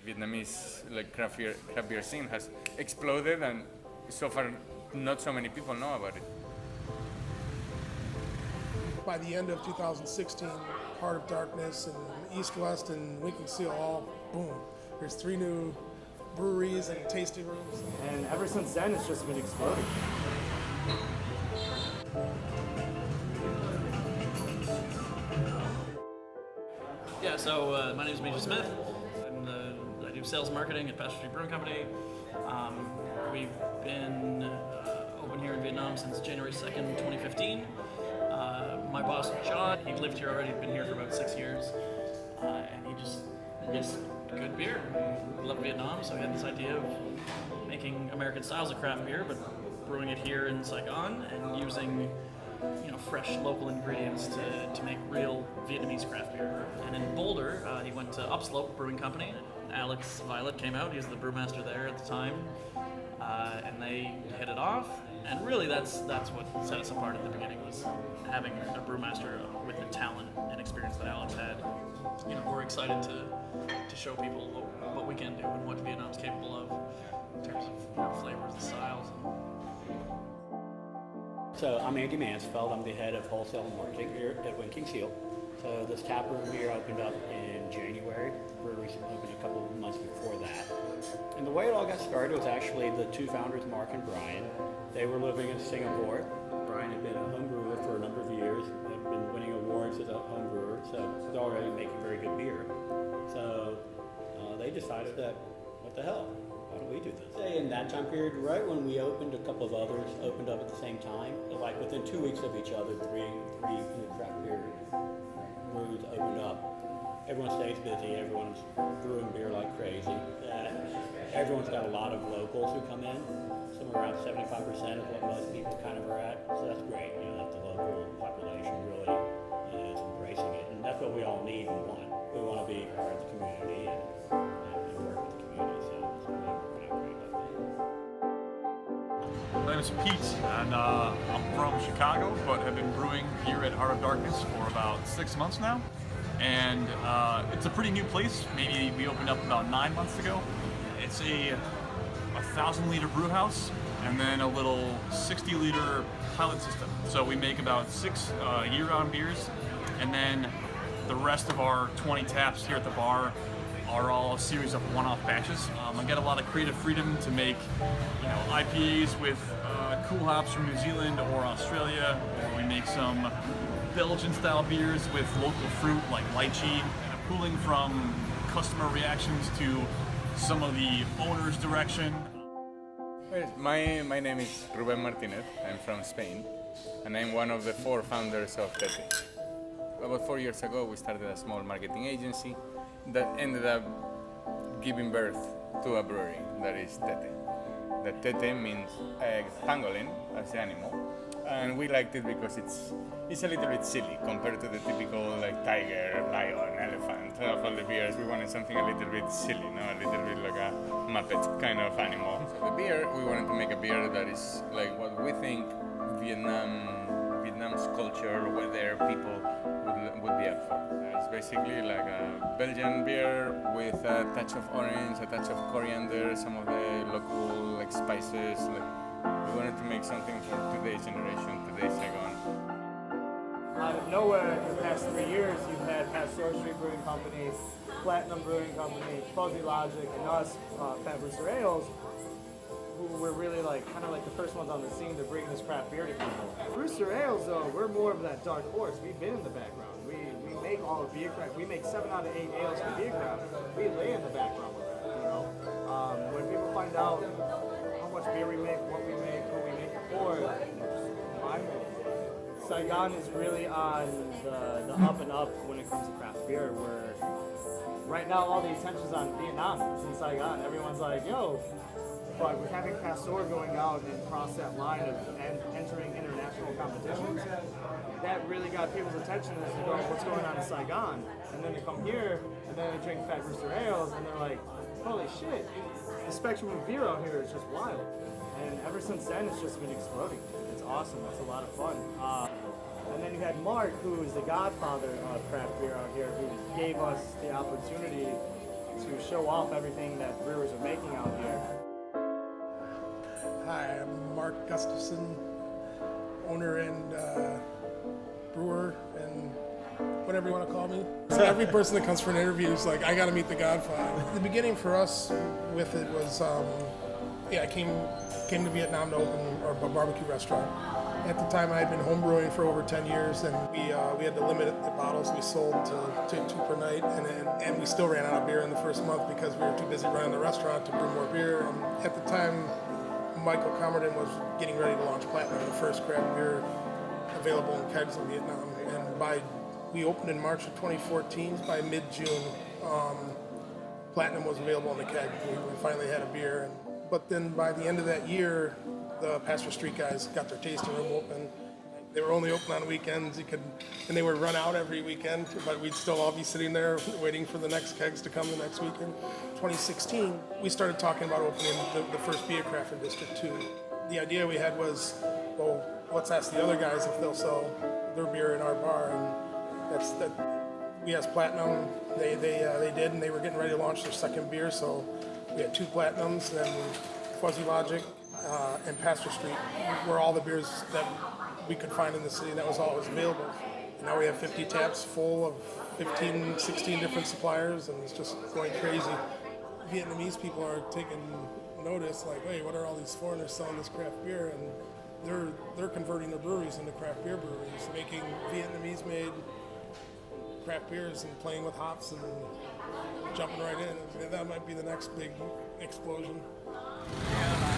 Vietnamese craft beer scene has exploded, and so far not so many people know about it. By the end of 2016, Heart of Darkness and East West and Winking Seal all boom. There's 3 new breweries and tasting rooms. And ever since then, it's just been exploding. Yeah, so my name is Major Smith. I do sales marketing at Pasture Street Brewing Company. We've been open here in Vietnam since January 2nd, 2015. My boss, John, he lived here already, been here for about 6 years. And he just makes good beer. We love Vietnam, so we had this idea of making American styles of craft beer, but brewing it here in Saigon and using fresh local ingredients to make real Vietnamese craft beer. And in Boulder, he went to Upslope Brewing Company. Alex Violet came out, he was the brewmaster there at the time, and they hit it off. And really that's what set us apart at the beginning, was having a brewmaster with the talent and experience that Alex had. We're excited to show people what we can do and what Vietnam's capable of in terms of flavors and styles. So I'm Andy Mansfeld. I'm the head of wholesale and marketing here at Winking Seal. So this tap room here opened up in January. Brewery opened a couple of months before that. And the way it all got started was actually the 2 founders, Mark and Brian. They were living in Singapore. Brian had been a home brewer for a number of years, had been winning awards as a home brewer, so was already making very good beer. So they decided that, what the hell? Why don't we do this? In that time period, right when we opened, a couple of others opened up at the same time. Like within 2 weeks of each other, three new craft beer brews opened up. Everyone stays busy. Everyone's brewing beer like crazy. Everyone's got a lot of locals who come in. Somewhere around 75% of what most people kind of are at. So that's great. That the local population really is embracing it, and that's what we all need and want. We want to be part of the community and work with the community. So it's really working out great, I think. My name is Pete, and I'm from Chicago, but have been brewing here at Heart of Darkness for about 6 months now. And it's a pretty new place. Maybe we opened up about 9 months ago. It's a 1,000-liter brew house, and then a little 60-liter pilot system. So we make about 6 year-round beers, and then the rest of our 20 taps here at the bar are all a series of one-off batches. I get a lot of creative freedom to make, IPAs with cool hops from New Zealand or Australia, or we make some Belgian-style beers with local fruit like lychee, and pulling from customer reactions to some of the owner's direction. My name is Reuben Martinez. I'm from Spain, and I'm one of the 4 founders of Tete. About 4 years ago, we started a small marketing agency that ended up giving birth to a brewery that is Tete. The Tete means pangolin as the animal, and we liked it because it's a little bit silly compared to the typical tiger, lion, elephant of all the beers. We wanted something a little bit silly, a little bit like a Muppet kind of animal. So the beer, we wanted to make a beer that is like what we think Vietnam's culture, where their people would be up for. It's basically like a Belgian beer with a touch of orange, a touch of coriander, some of the local spices. We wanted to make something for today's generation, today's Saigon. Out of nowhere, in the past 3 years, you've had Pasteur Street Brewing Company, Platinum Brewing Company, Fuzzy Logic, and us, Fat Rooster Ales, who were really kind of the first ones on the scene to bring this craft beer to people. Rooster Ales, though, we're more of that dark horse. We've been in the background. We make all the beer craft. We make 7 out of 8 ales for beer craft. We lay in the background with that, When people find out how much beer we make, what we make, who we make it for, Saigon is really on the up and up when it comes to craft beer, where right now all the attention's on Vietnam. It's in Saigon. Everyone's like, yo, but with having Pasteur going out and cross that line of entering international competitions, that really got people's attention as to what's going on in Saigon. And then they come here, and then they drink Fat Rooster Ales, and they're like, holy shit, the spectrum of beer out here is just wild. And ever since then, it's just been exploding. It's awesome. It's a lot of fun. And then you had Mark, who is the godfather of craft beer out here, who gave us the opportunity to show off everything that brewers are making out here. Hi, I'm Mark Gustafson, owner and brewer and whatever you want to call me. So every person that comes for an interview is like, I got to meet the Godfather. The beginning for us with it was, I came to Vietnam to open a barbecue restaurant. At the time, I had been homebrewing for over 10 years, and we had to limit the bottles we sold to 2 per night, and we still ran out of beer in the first month because we were too busy running the restaurant to brew more beer. And at the time, Michael Comerton was getting ready to launch Platinum, the first craft beer available in kegs in Vietnam. And we opened in March of 2014. By mid-June, Platinum was available in the keg. We finally had a beer. But then by the end of that year, the Pastor Street guys got their tasting room open. They were only open on weekends. And they would run out every weekend, but we'd still all be sitting there waiting for the next kegs to come the next weekend. 2016, we started talking about opening the first beer craft in District 2. The idea we had was, well, let's ask the other guys if they'll sell their beer in our bar. And we asked Platinum, they did, and they were getting ready to launch their second beer, so we had 2 Platinums, then Fuzzy Logic, and Pastor Street were all the beers that we could find in the city, and that was all that was available. And now we have 50 taps full of 15, 16 different suppliers, and it's just going crazy. Vietnamese people are taking notice, like, hey, what are all these foreigners selling this craft beer? And they're converting their breweries into craft beer breweries, making Vietnamese-made craft beers and playing with hops and jumping right in. That might be the next big explosion. Yeah.